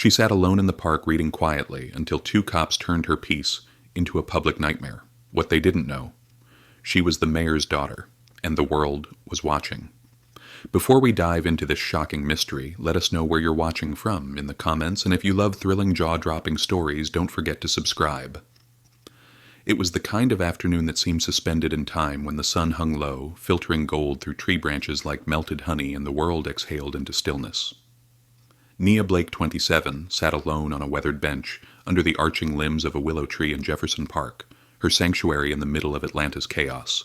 She sat alone in the park reading quietly until two cops turned her peace into a public nightmare. What they didn't know: she was the mayor's daughter, and the world was watching. Before we dive into this shocking mystery, let us know where you're watching from in the comments, and if you love thrilling, jaw-dropping stories, don't forget to subscribe. It was the kind of afternoon that seemed suspended in time when the sun hung low, filtering gold through tree branches like melted honey, and the world exhaled into stillness. Nia Blake, 27, sat alone on a weathered bench under the arching limbs of a willow tree in Jefferson Park, her sanctuary in the middle of Atlanta's chaos.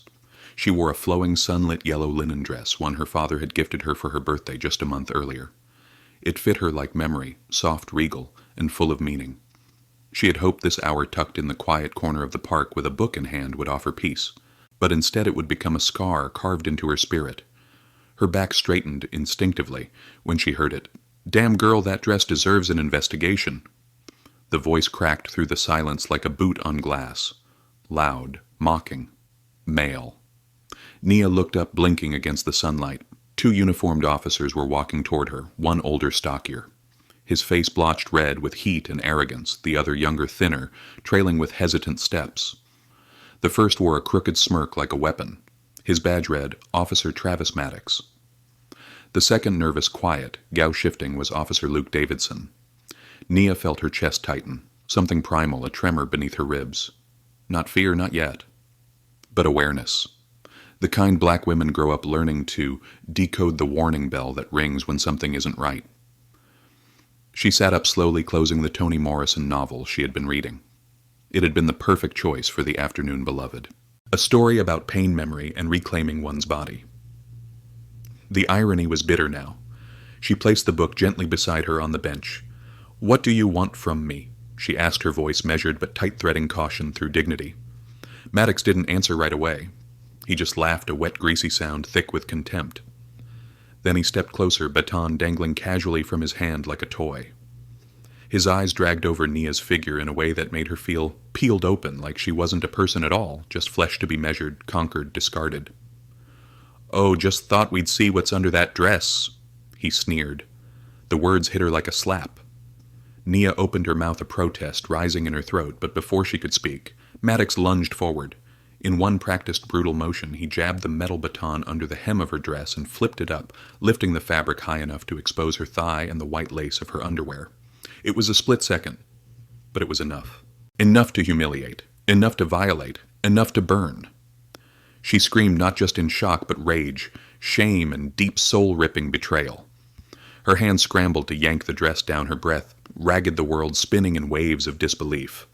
She wore a flowing sunlit yellow linen dress, one her father had gifted her for her birthday just a month earlier. It fit her like memory, soft, regal, and full of meaning. She had hoped this hour tucked in the quiet corner of the park with a book in hand would offer peace, but instead it would become a scar carved into her spirit. Her back straightened instinctively when she heard it. "Damn girl, that dress deserves an investigation." The voice cracked through the silence like a boot on glass. Loud, mocking, male. Nia looked up, blinking against the sunlight. Two uniformed officers were walking toward her, one older, stockier. His face blotched red with heat and arrogance, the other younger, thinner, trailing with hesitant steps. The first wore a crooked smirk like a weapon. His badge read, Officer Travis Maddox. The second, nervous, quiet, gow-shifting, was Officer Luke Davidson. Nia felt her chest tighten, something primal, a tremor beneath her ribs. Not fear, not yet. But awareness. The kind black women grow up learning to decode the warning bell that rings when something isn't right. She sat up slowly, closing the Toni Morrison novel she had been reading. It had been the perfect choice for the afternoon beloved. A story about pain memory and reclaiming one's body. The irony was bitter now. She placed the book gently beside her on the bench. "What do you want from me?" she asked, her voice measured but tight-threading caution through dignity. Maddox didn't answer right away. He just laughed, a wet, greasy sound thick with contempt. Then he stepped closer, baton dangling casually from his hand like a toy. His eyes dragged over Nia's figure in a way that made her feel peeled open, like she wasn't a person at all, just flesh to be measured, conquered, discarded. "Oh, just thought we'd see what's under that dress," he sneered. The words hit her like a slap. Nia opened her mouth, a protest rising in her throat, but before she could speak, Maddox lunged forward. In one practiced brutal motion, he jabbed the metal baton under the hem of her dress and flipped it up, lifting the fabric high enough to expose her thigh and the white lace of her underwear. It was a split second, but it was enough. Enough to humiliate, enough to violate, enough to burn. She screamed not just in shock but rage, shame, and deep soul-ripping betrayal. Her hand scrambled to yank the dress down, her breath ragged, the world spinning in waves of disbelief.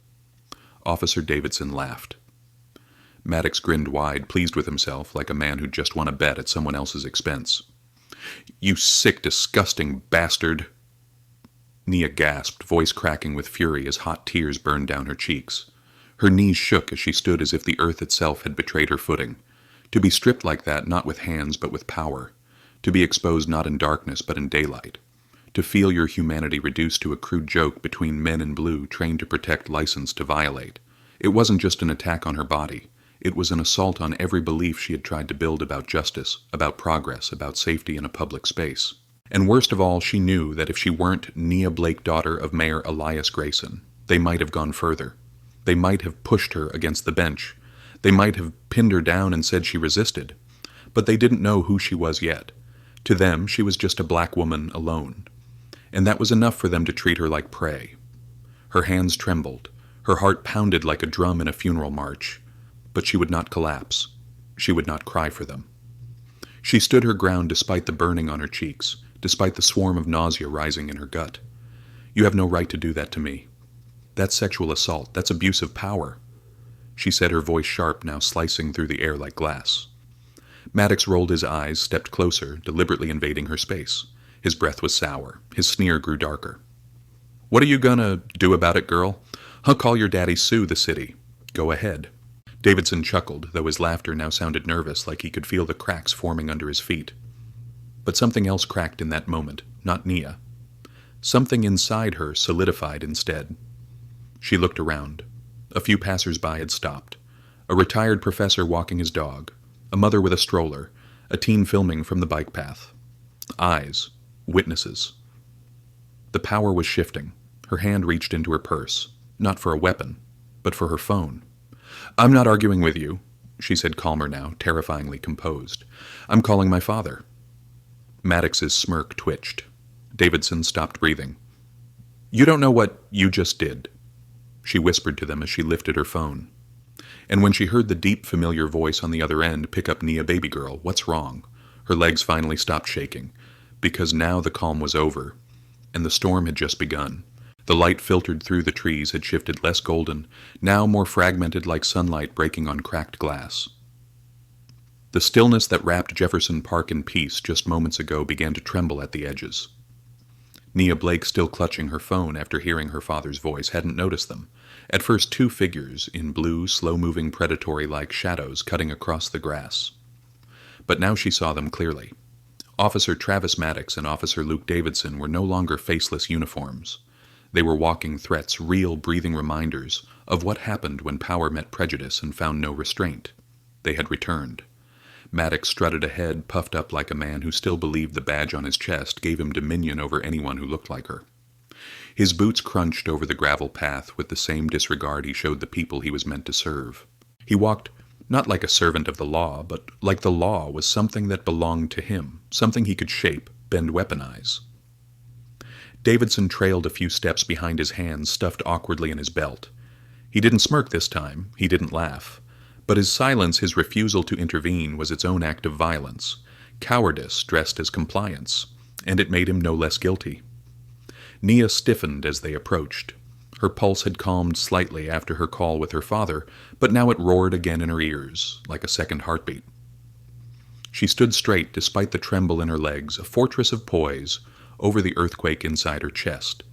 Officer Davidson laughed. Maddox grinned wide, pleased with himself, like a man who'd just won a bet at someone else's expense. "You sick, disgusting bastard!" Nia gasped, voice cracking with fury as hot tears burned down her cheeks. Her knees shook as she stood as if the earth itself had betrayed her footing. To be stripped like that, not with hands but with power. To be exposed not in darkness but in daylight. To feel your humanity reduced to a crude joke between men in blue trained to protect, licensed to violate. It wasn't just an attack on her body. It was an assault on every belief she had tried to build about justice, about progress, about safety in a public space. And worst of all, she knew that if she weren't Nia Blake, daughter of Mayor Elias Grayson, they might have gone further. They might have pushed her against the bench. They might have pinned her down and said she resisted. But they didn't know who she was yet. To them, she was just a black woman alone. And that was enough for them to treat her like prey. Her hands trembled. Her heart pounded like a drum in a funeral march. But she would not collapse. She would not cry for them. She stood her ground despite the burning on her cheeks, despite the swarm of nausea rising in her gut. "You have no right to do that to me. That's sexual assault. That's abuse of power," she said, her voice sharp, now slicing through the air like glass. Maddox rolled his eyes, stepped closer, deliberately invading her space. His breath was sour. His sneer grew darker. "What are you gonna do about it, girl? I'll call your daddy, sue the city. Go ahead." Davidson chuckled, though his laughter now sounded nervous, like he could feel the cracks forming under his feet. But something else cracked in that moment, not Nia. Something inside her solidified instead. She looked around. A few passers-by had stopped. A retired professor walking his dog, a mother with a stroller, a teen filming from the bike path. Eyes. Witnesses. The power was shifting. Her hand reached into her purse, not for a weapon, but for her phone. "I'm not arguing with you," she said, calmer now, terrifyingly composed. "I'm calling my father." Maddox's smirk twitched. Davidson stopped breathing. "You don't know what you just did," she whispered to them as she lifted her phone. And when she heard the deep, familiar voice on the other end pick up Nia Baby Girl, "What's wrong?" her legs finally stopped shaking, because now the calm was over, and the storm had just begun. The light filtered through the trees had shifted less golden, now more fragmented like sunlight breaking on cracked glass. The stillness that wrapped Jefferson Park in peace just moments ago began to tremble at the edges. Nia Blake, still clutching her phone after hearing her father's voice, hadn't noticed them. At first, two figures in blue, slow-moving predatory-like shadows cutting across the grass. But now she saw them clearly. Officer Travis Maddox and Officer Luke Davidson were no longer faceless uniforms. They were walking threats, real, breathing reminders of what happened when power met prejudice and found no restraint. They had returned. Maddox strutted ahead, puffed up like a man who still believed the badge on his chest gave him dominion over anyone who looked like her. His boots crunched over the gravel path with the same disregard he showed the people he was meant to serve. He walked not like a servant of the law, but like the law was something that belonged to him, something he could shape, bend, weaponize. Davidson trailed a few steps behind, his hands stuffed awkwardly in his belt. He didn't smirk this time, he didn't laugh. But his silence, his refusal to intervene, was its own act of violence, cowardice dressed as compliance, and it made him no less guilty. Nia stiffened as they approached. Her pulse had calmed slightly after her call with her father, but now it roared again in her ears, like a second heartbeat. She stood straight despite the tremble in her legs, a fortress of poise, over the earthquake inside her chest.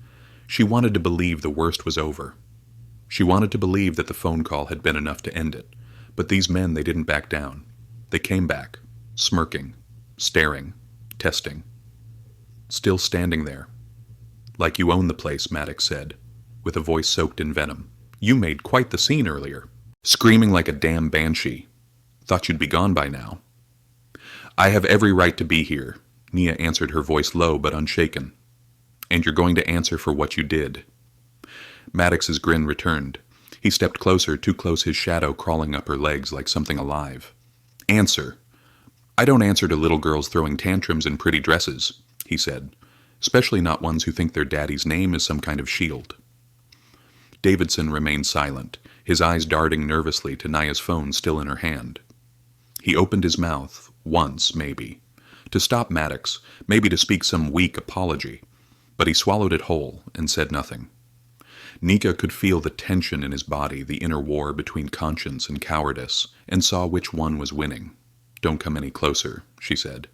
She wanted to believe the worst was over. She wanted to believe that the phone call had been enough to end it. But these men, they didn't back down. They came back, smirking, staring, testing. Still standing there. "Like you own the place," Maddox said, with a voice soaked in venom. "You made quite the scene earlier. Screaming like a damn banshee. Thought you'd be gone by now." "I have every right to be here," Nia answered, her voice low but unshaken. "And you're going to answer for what you did." Maddox's grin returned. He stepped closer, too close, his shadow crawling up her legs like something alive. "Answer. I don't answer to little girls throwing tantrums in pretty dresses," he said, "especially not ones who think their daddy's name is some kind of shield." Davidson remained silent, his eyes darting nervously to Nia's phone still in her hand. He opened his mouth, once, maybe, to stop Maddox, maybe to speak some weak apology, but he swallowed it whole and said nothing. Nika could feel the tension in his body, the inner war between conscience and cowardice, and saw which one was winning. "Don't come any closer," she said.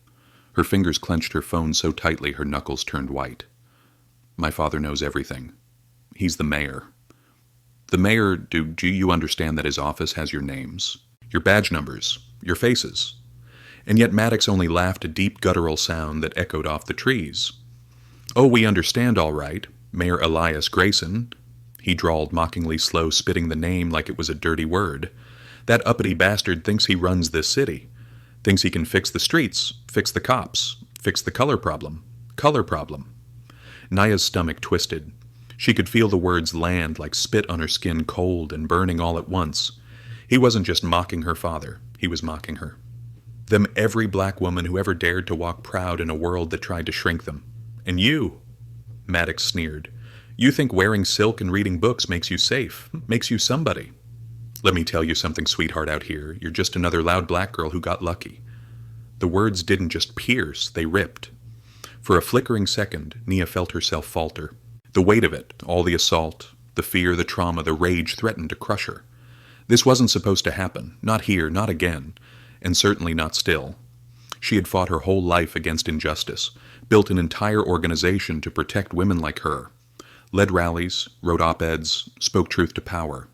Her fingers clenched her phone so tightly her knuckles turned white. "My father knows everything. He's the mayor. The mayor, do you understand that his office has your names, your badge numbers, your faces?" And yet Maddox only laughed, a deep guttural sound that echoed off the trees. "Oh, we understand all right. Mayor Elias Grayson," he drawled, mockingly slow, spitting the name like it was a dirty word. "That uppity bastard thinks he runs this city. Thinks he can fix the streets, fix the cops, fix the color problem. Color problem." Nia's stomach twisted. She could feel the words land like spit on her skin, cold and burning all at once. He wasn't just mocking her father, he was mocking her. Them every black woman who ever dared to walk proud in a world that tried to shrink them. "And you," Maddox sneered, "you think wearing silk and reading books makes you safe, makes you somebody. Let me tell you something, sweetheart, out here. You're just another loud black girl who got lucky." The words didn't just pierce, they ripped. For a flickering second, Nia felt herself falter. The weight of it, all the assault, the fear, the trauma, the rage threatened to crush her. This wasn't supposed to happen, not here, not again, and certainly not still. She had fought her whole life against injustice, built an entire organization to protect women like her, led rallies, wrote op-eds, spoke truth to power.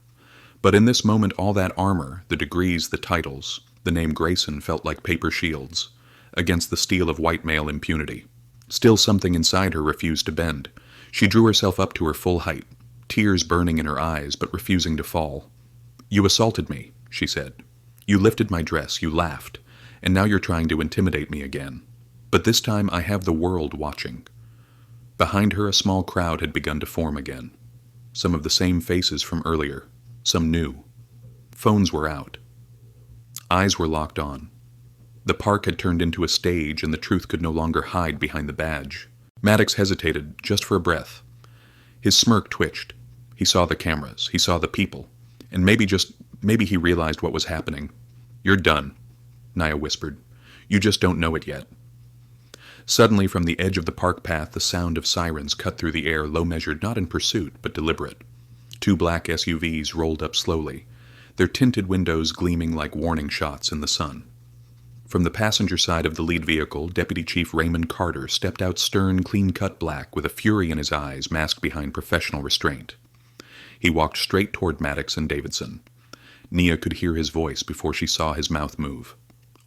But in this moment, all that armor, the degrees, the titles, the name Grayson felt like paper shields, against the steel of white male impunity. Still something inside her refused to bend. She drew herself up to her full height, tears burning in her eyes but refusing to fall. "You assaulted me," she said. "You lifted my dress, you laughed, and now you're trying to intimidate me again. But this time I have the world watching." Behind her, a small crowd had begun to form again. Some of the same faces from earlier, some new. Phones were out. Eyes were locked on. The park had turned into a stage, and the truth could no longer hide behind the badge. Maddox hesitated, just for a breath. His smirk twitched. He saw the cameras. He saw the people. And maybe he realized what was happening. "You're done," Nia whispered. "You just don't know it yet." Suddenly, from the edge of the park path, the sound of sirens cut through the air, low-measured, not in pursuit, but deliberate. 2 black SUVs rolled up slowly, their tinted windows gleaming like warning shots in the sun. From the passenger side of the lead vehicle, Deputy Chief Raymond Carter stepped out stern, clean-cut black, with a fury in his eyes masked behind professional restraint. He walked straight toward Maddox and Davidson. Nia could hear his voice before she saw his mouth move.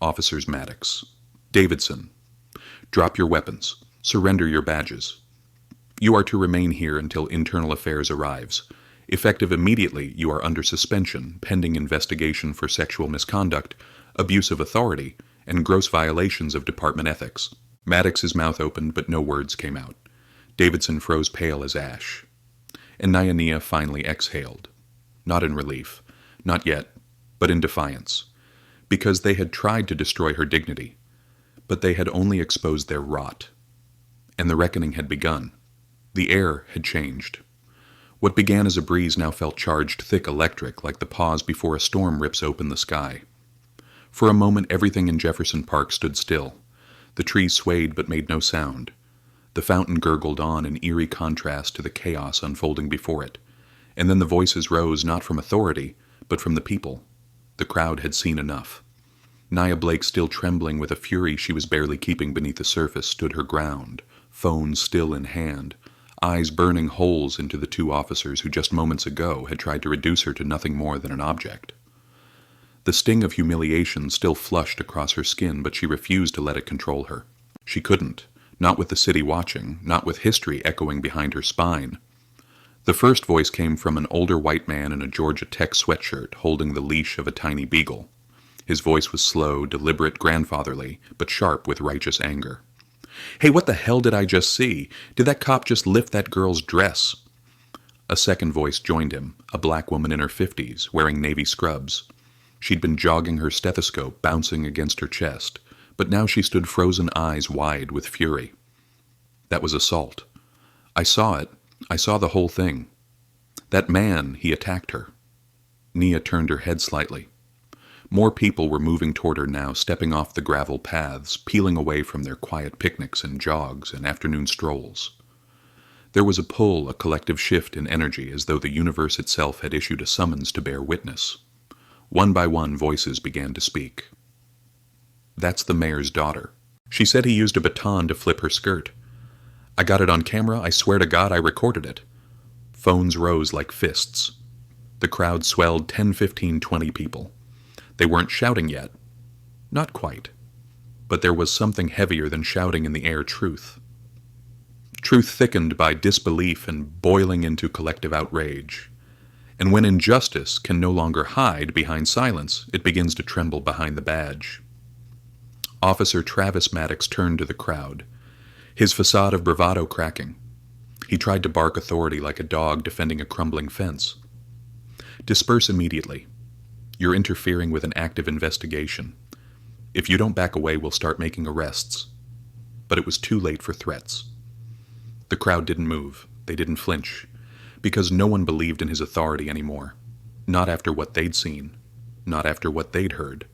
"Officers Maddox. Davidson. Drop your weapons. Surrender your badges. You are to remain here until Internal Affairs arrives. Effective immediately, you are under suspension, pending investigation for sexual misconduct, abuse of authority, and gross violations of department ethics." Maddox's mouth opened, but no words came out. Davidson froze pale as ash. And Nia finally exhaled. Not in relief. Not yet. But in defiance. Because they had tried to destroy her dignity. But they had only exposed their rot. And the reckoning had begun. The air had changed. What began as a breeze now felt charged thick electric, like the pause before a storm rips open the sky. For a moment, everything in Jefferson Park stood still. The trees swayed but made no sound. The fountain gurgled on in eerie contrast to the chaos unfolding before it. And then the voices rose not from authority, but from the people. The crowd had seen enough. Nia Blake, still trembling with a fury she was barely keeping beneath the surface, stood her ground, phone still in hand, eyes burning holes into the 2 officers who just moments ago had tried to reduce her to nothing more than an object. The sting of humiliation still flushed across her skin, but she refused to let it control her. She couldn't, not with the city watching, not with history echoing behind her spine. The first voice came from an older white man in a Georgia Tech sweatshirt holding the leash of a tiny beagle. His voice was slow, deliberate, grandfatherly, but sharp with righteous anger. "Hey, what the hell did I just see? Did that cop just lift that girl's dress?" A second voice joined him, a black woman in her 50s, wearing navy scrubs. She'd been jogging her stethoscope, bouncing against her chest, but now she stood frozen, eyes wide with fury. "That was assault. I saw it. I saw the whole thing. That man, he attacked her." Nia turned her head slightly. More people were moving toward her now, stepping off the gravel paths, peeling away from their quiet picnics and jogs and afternoon strolls. There was a pull, a collective shift in energy, as though the universe itself had issued a summons to bear witness. One by one, voices began to speak. "That's the mayor's daughter. She said he used a baton to flip her skirt. I got it on camera. I swear to God I recorded it." Phones rose like fists. The crowd swelled 10, 15, 20 people. They weren't shouting yet. Not quite. But there was something heavier than shouting in the air: truth. Truth thickened by disbelief and boiling into collective outrage. And when injustice can no longer hide behind silence, it begins to tremble behind the badge. Officer Travis Maddox turned to the crowd, his facade of bravado cracking. He tried to bark authority like a dog defending a crumbling fence. "Disperse immediately. You're interfering with an active investigation. If you don't back away, we'll start making arrests." But it was too late for threats. The crowd didn't move. They didn't flinch. Because no one believed in his authority anymore. Not after what they'd seen. Not after what they'd heard.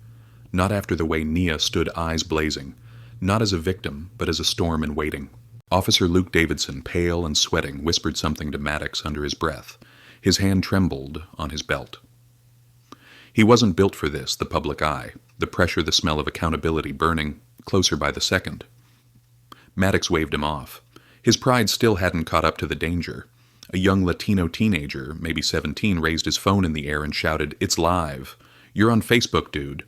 Not after the way Nia stood, eyes blazing. Not as a victim, but as a storm in waiting. Officer Luke Davidson, pale and sweating, whispered something to Maddox under his breath. His hand trembled on his belt. He wasn't built for this, the public eye, the pressure, the smell of accountability burning closer by the second. Maddox waved him off. His pride still hadn't caught up to the danger. A young Latino teenager, maybe 17, raised his phone in the air and shouted, "It's live. You're on Facebook, dude."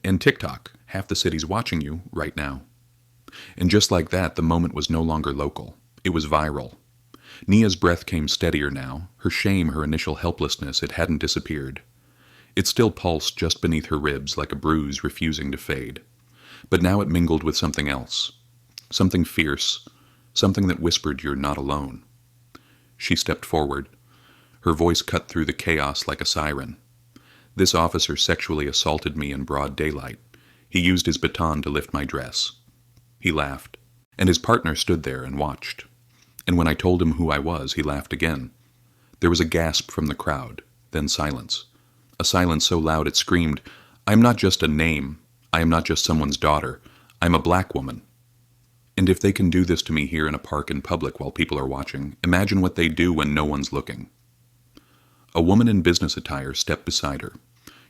And TikTok. Half the city's watching you right now. And just like that, the moment was no longer local. It was viral. Nia's breath came steadier now. Her shame, her initial helplessness, it hadn't disappeared. It still pulsed just beneath her ribs like a bruise refusing to fade. But now it mingled with something else. Something fierce. something that whispered you're not alone. She stepped forward. Her voice cut through the chaos like a siren. This officer sexually assaulted me in broad daylight. He used his baton to lift my dress. He laughed, and his partner stood there and watched. And when I told him who I was, he laughed again. There was a gasp from the crowd, then silence. A silence so loud it screamed, "I am not just a name. I am not just someone's daughter. I'm a black woman. And if they can do this to me here in a park in public while people are watching, imagine what they do when no one's looking." A woman in business attire stepped beside her.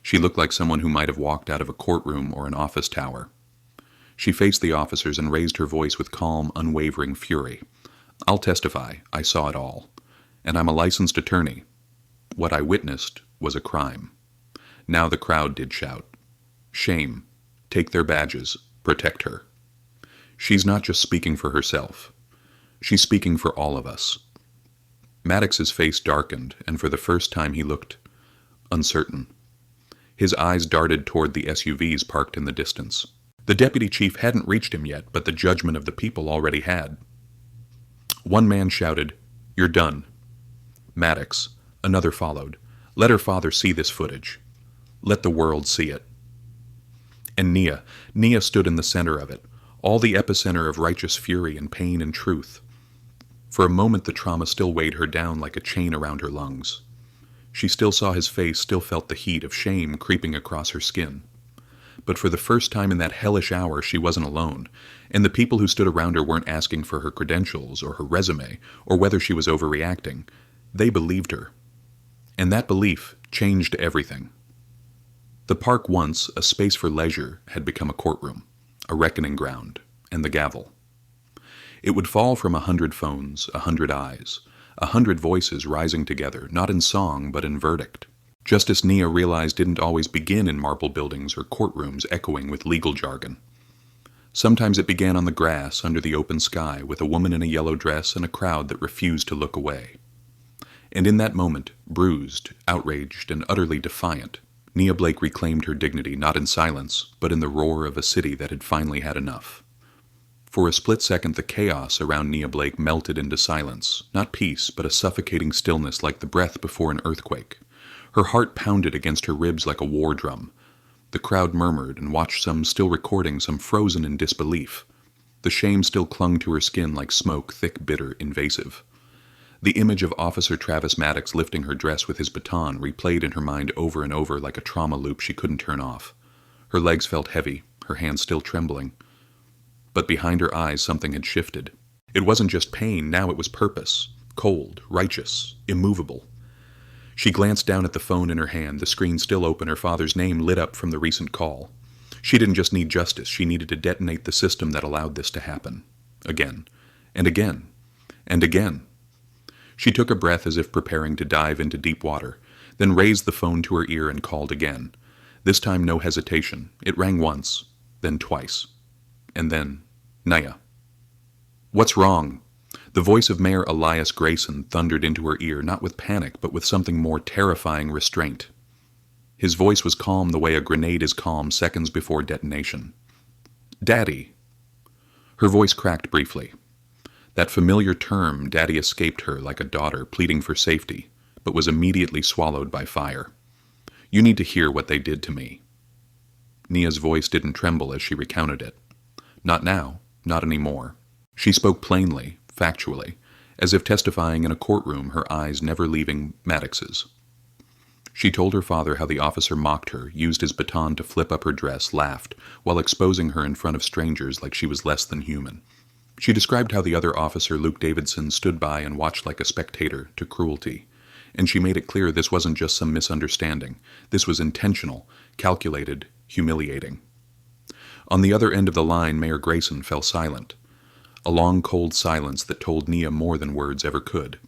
She looked like someone who might have walked out of a courtroom or an office tower. She faced the officers and raised her voice with calm, unwavering fury. "I'll testify. I saw it all. And I'm a licensed attorney. What I witnessed was a crime." Now the crowd did shout. "Shame. Take their badges. Protect her." She's not just speaking for herself. She's speaking for all of us. Maddox's face darkened, and for the first time he looked uncertain. His eyes darted toward the SUVs parked in the distance. The deputy chief hadn't reached him yet, but the judgment of the people already had. One man shouted, "You're done." Maddox, another followed. "Let her father see this footage. Let the world see it." And Nia stood in the center of it, all the epicenter of righteous fury and pain and truth. For a moment the trauma still weighed her down like a chain around her lungs. She still saw his face, still felt the heat of shame creeping across her skin. But for the first time in that hellish hour she wasn't alone, and the people who stood around her weren't asking for her credentials or her resume or whether she was overreacting. They believed her. And that belief changed everything. The park, once a space for leisure, had become a courtroom, a reckoning ground, and the gavel. It would fall from 100 phones, 100 eyes, 100 voices rising together, not in song but in verdict. Justice, Nia realized, didn't always begin in marble buildings or courtrooms echoing with legal jargon. Sometimes it began on the grass under the open sky with a woman in a yellow dress and a crowd that refused to look away. And in that moment, bruised, outraged, and utterly defiant, Nia Blake reclaimed her dignity not in silence, but in the roar of a city that had finally had enough. For a split second the chaos around Nia Blake melted into silence, not peace, but a suffocating stillness like the breath before an earthquake. Her heart pounded against her ribs like a war drum. The crowd murmured and watched, some still recording, some frozen in disbelief. The shame still clung to her skin like smoke, thick, bitter, invasive. The image of Officer Travis Maddox lifting her dress with his baton replayed in her mind over and over like a trauma loop she couldn't turn off. Her legs felt heavy, her hands still trembling. But behind her eyes something had shifted. It wasn't just pain, now it was purpose. Cold, righteous, immovable. She glanced down at the phone in her hand, the screen still open, her father's name lit up from the recent call. She didn't just need justice, she needed to detonate the system that allowed this to happen. Again, and again, and again. She took a breath as if preparing to dive into deep water, then raised the phone to her ear and called again. This time no hesitation. It rang once, then twice. And then, "Nia." "What's wrong?" The voice of Mayor Elias Grayson thundered into her ear, not with panic, but with something more terrifying restraint. His voice was calm the way a grenade is calm seconds before detonation. "Daddy." Her voice cracked briefly. That familiar term, daddy, escaped her like a daughter pleading for safety, but was immediately swallowed by fire. "You need to hear what they did to me." Nia's voice didn't tremble as she recounted it. Not now, not anymore. She spoke plainly, factually, as if testifying in a courtroom, her eyes never leaving Maddox's. She told her father how the officer mocked her, used his baton to flip up her dress, laughed, while exposing her in front of strangers like she was less than human. She described how the other officer, Luke Davidson, stood by and watched like a spectator to cruelty. And she made it clear this wasn't just some misunderstanding. This was intentional, calculated, humiliating. On the other end of the line, Mayor Grayson fell silent. A long, cold silence that told Nia more than words ever could.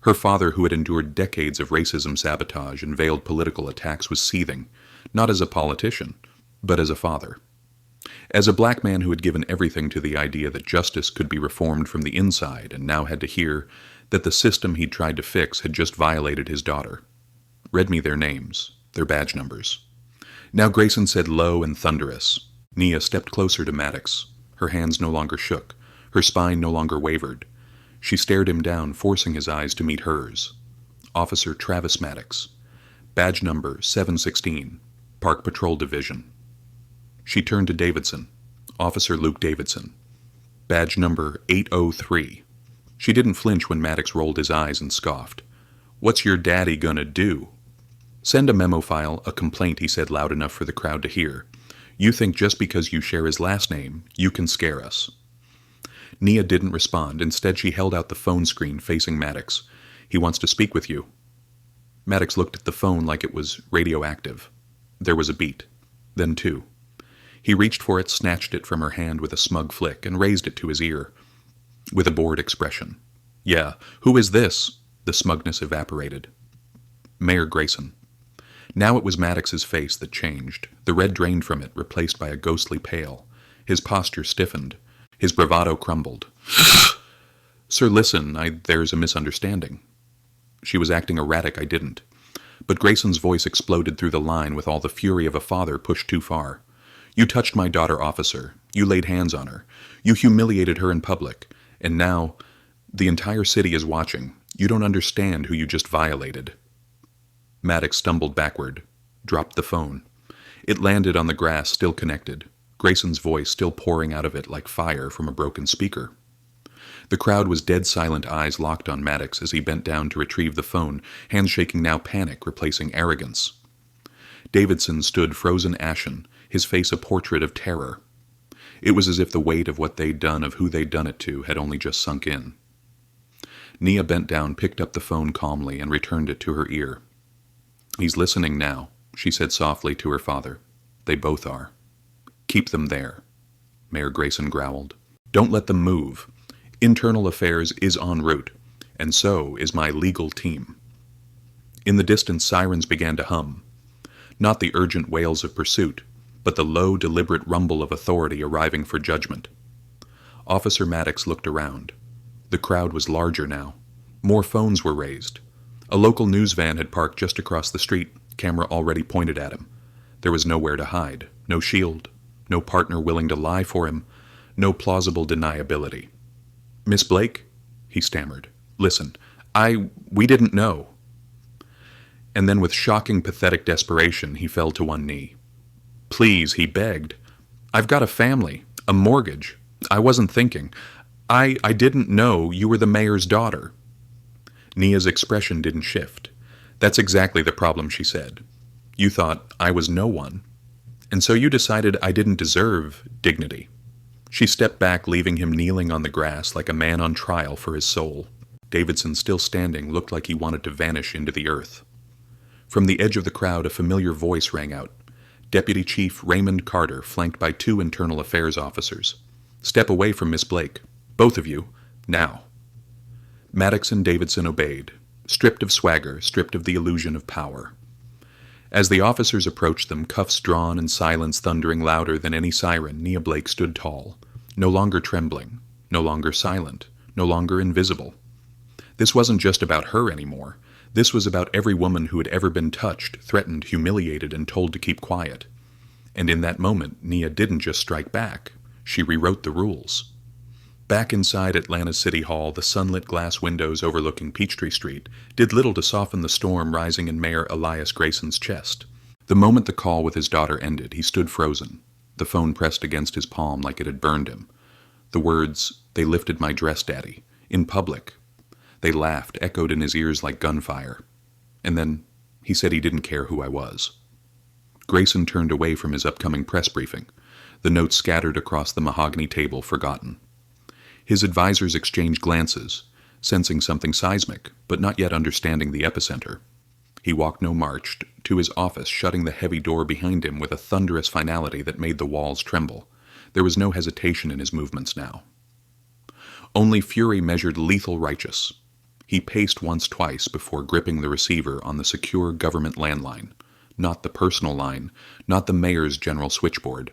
Her father, who had endured decades of racism sabotage and veiled political attacks, was seething, not as a politician, but as a father. As a black man who had given everything to the idea that justice could be reformed from the inside and now had to hear that the system he'd tried to fix had just violated his daughter. "Read me their names, their badge numbers." Now Grayson said low and thunderous. Nia stepped closer to Maddox. Her hands no longer shook. Her spine no longer wavered. She stared him down, forcing his eyes to meet hers. Officer Travis Maddox. Badge number 716. Park Patrol Division. She turned to Davidson. Officer Luke Davidson. Badge number 803. She didn't flinch when Maddox rolled his eyes and scoffed. What's your daddy gonna do? Send a memo file, a complaint, he said loud enough for the crowd to hear. You think just because you share his last name, you can scare us. Nia didn't respond. Instead, she held out the phone screen facing Maddox. He wants to speak with you. Maddox looked at the phone like it was radioactive. There was a beat. Then two. He reached for it, snatched it from her hand with a smug flick, and raised it to his ear with a bored expression. Yeah, who is this? The smugness evaporated. Mayor Grayson. Now it was Maddox's face that changed. The red drained from it, replaced by a ghostly pale. His posture stiffened. His bravado crumbled. Sir, listen, there's a misunderstanding. She was acting erratic, I didn't. But Grayson's voice exploded through the line with all the fury of a father pushed too far. You touched my daughter, officer. You laid hands on her. You humiliated her in public. And now, the entire city is watching. You don't understand who you just violated. Maddox stumbled backward, dropped the phone. It landed on the grass, still connected. Grayson's voice still pouring out of it like fire from a broken speaker. The crowd was dead silent, eyes locked on Maddox as he bent down to retrieve the phone, hands shaking now, panic replacing arrogance. Davidson stood frozen ashen, his face a portrait of terror. It was as if the weight of what they'd done, of who they'd done it to, had only just sunk in. Nia bent down, picked up the phone calmly, and returned it to her ear. He's listening now, she said softly to her father. They both are. Keep them there, Mayor Grayson growled. Don't let them move. Internal affairs is en route, and so is my legal team. In the distance, sirens began to hum. Not the urgent wails of pursuit, but the low, deliberate rumble of authority arriving for judgment. Officer Maddox looked around. The crowd was larger now. More phones were raised. A local news van had parked just across the street, camera already pointed at him. There was nowhere to hide, no shield, no partner willing to lie for him, no plausible deniability. Miss Blake? He stammered. Listen, we didn't know. And then with shocking, pathetic desperation, he fell to one knee. Please, he begged. I've got a family, a mortgage. I wasn't thinking. I didn't know you were the mayor's daughter. Nia's expression didn't shift. That's exactly the problem, she said. You thought I was no one. And so you decided I didn't deserve dignity. She stepped back, leaving him kneeling on the grass like a man on trial for his soul. Davidson, still standing, looked like he wanted to vanish into the earth. From the edge of the crowd, a familiar voice rang out. Deputy Chief Raymond Carter, flanked by 2 internal affairs officers. Step away from Miss Blake. Both of you. Now. Maddox and Davidson obeyed, stripped of swagger, stripped of the illusion of power. As the officers approached them, cuffs drawn and silence thundering louder than any siren, Nia Blake stood tall, no longer trembling, no longer silent, no longer invisible. This wasn't just about her anymore. This was about every woman who had ever been touched, threatened, humiliated, and told to keep quiet. And in that moment, Nia didn't just strike back. She rewrote the rules. Back inside Atlanta City Hall, the sunlit glass windows overlooking Peachtree Street did little to soften the storm rising in Mayor Elias Grayson's chest. The moment the call with his daughter ended, he stood frozen, the phone pressed against his palm like it had burned him. The words, "They lifted my dress, Daddy," in public. They laughed, echoed in his ears like gunfire. And then he said he didn't care who I was. Grayson turned away from his upcoming press briefing, the notes scattered across the mahogany table, forgotten. His advisors exchanged glances, sensing something seismic, but not yet understanding the epicenter. He walked marched to his office, shutting the heavy door behind him with a thunderous finality that made the walls tremble. There was no hesitation in his movements now. Only fury measured lethal righteous. He paced once-twice before gripping the receiver on the secure government landline, not the personal line, not the mayor's general switchboard.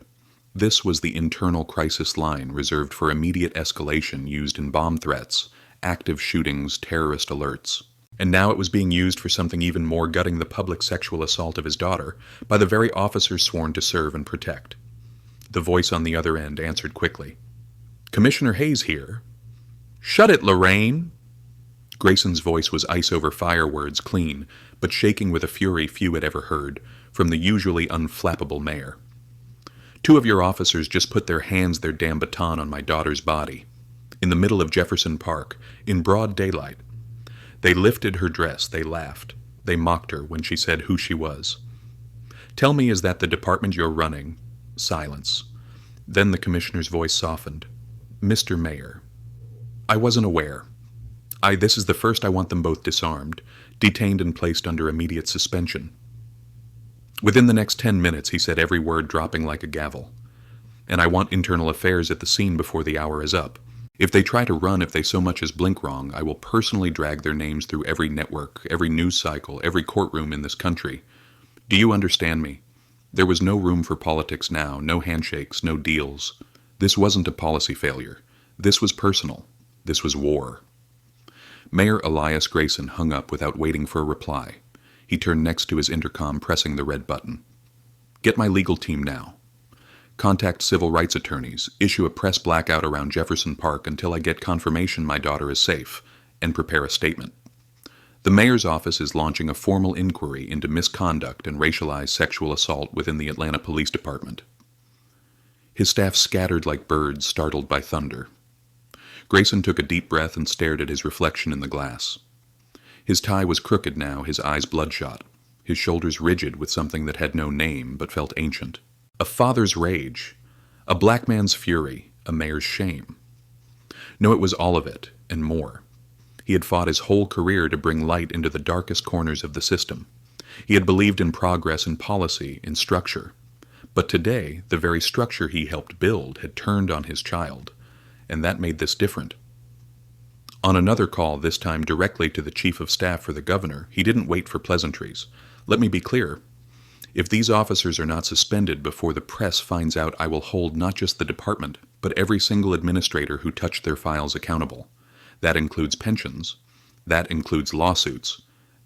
This was the internal crisis line reserved for immediate escalation used in bomb threats, active shootings, terrorist alerts. And now it was being used for something even more, gutting the public sexual assault of his daughter by the very officers sworn to serve and protect. The voice on the other end answered quickly. Commissioner Hayes here. Shut it, Lorraine! Grayson's voice was ice over fire words, clean, but shaking with a fury few had ever heard from the usually unflappable mayor. Two of your officers just put their damn baton on my daughter's body. In the middle of Jefferson Park, in broad daylight. They lifted her dress, they laughed. They mocked her when she said who she was. Tell me, is that the department you're running? Silence. Then the commissioner's voice softened. Mr. Mayor, I wasn't aware. This is the first I want them both disarmed, detained and placed under immediate suspension. Within the next 10 minutes, he said, every word dropping like a gavel. And I want internal affairs at the scene before the hour is up. If they try to run, if they so much as blink wrong, I will personally drag their names through every network, every news cycle, every courtroom in this country. Do you understand me? There was no room for politics now, no handshakes, no deals. This wasn't a policy failure. This was personal. This was war. Mayor Elias Grayson hung up without waiting for a reply. He turned next to his intercom, pressing the red button. Get my legal team now. Contact civil rights attorneys, issue a press blackout around Jefferson Park until I get confirmation my daughter is safe, and prepare a statement. The mayor's office is launching a formal inquiry into misconduct and racialized sexual assault within the Atlanta Police Department. His staff scattered like birds startled by thunder. Grayson took a deep breath and stared at his reflection in the glass. His tie was crooked now, his eyes bloodshot, his shoulders rigid with something that had no name but felt ancient. A father's rage, a black man's fury, a mayor's shame. No, it was all of it, and more. He had fought his whole career to bring light into the darkest corners of the system. He had believed in progress, in policy, in structure. But today, the very structure he helped build had turned on his child, and that made this different. On another call, this time directly to the chief of staff for the governor, he didn't wait for pleasantries. Let me be clear. If these officers are not suspended before the press finds out, I will hold not just the department, but every single administrator who touched their files accountable. That includes pensions. That includes lawsuits.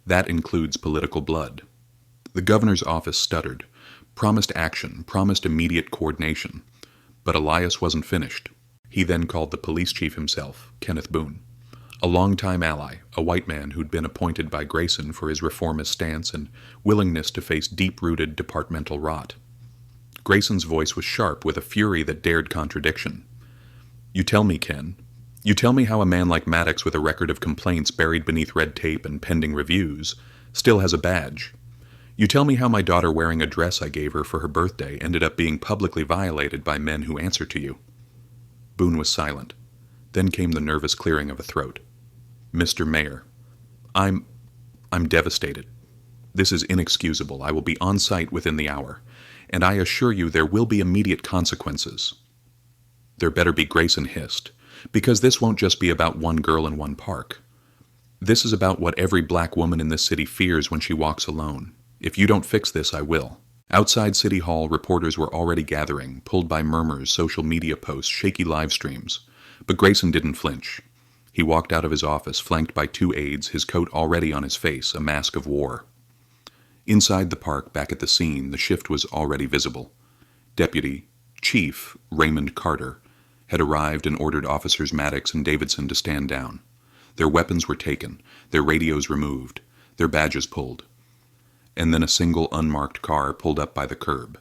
That includes political blood. The governor's office stuttered, promised action, promised immediate coordination. But Elias wasn't finished. He then called the police chief himself, Kenneth Boone. A longtime ally, a white man who'd been appointed by Grayson for his reformist stance and willingness to face deep-rooted departmental rot. Grayson's voice was sharp with a fury that dared contradiction. You tell me, Ken. You tell me how a man like Maddox with a record of complaints buried beneath red tape and pending reviews still has a badge. You tell me how my daughter wearing a dress I gave her for her birthday ended up being publicly violated by men who answer to you. Boone was silent. Then came the nervous clearing of a throat. Mr. Mayor, I'm devastated. This is inexcusable. I will be on site within the hour, and I assure you there will be immediate consequences. There better be, Grayson hissed, because this won't just be about one girl in one park. This is about what every black woman in this city fears when she walks alone. If you don't fix this, I will. Outside City Hall, reporters were already gathering, pulled by murmurs, social media posts, shaky live streams. But Grayson didn't flinch. He walked out of his office, flanked by two aides, his coat already on his face, a mask of war. Inside the park, back at the scene, the shift was already visible. Deputy Chief Raymond Carter had arrived and ordered officers Maddox and Davidson to stand down. Their weapons were taken, their radios removed, their badges pulled. And then a single unmarked car pulled up by the curb.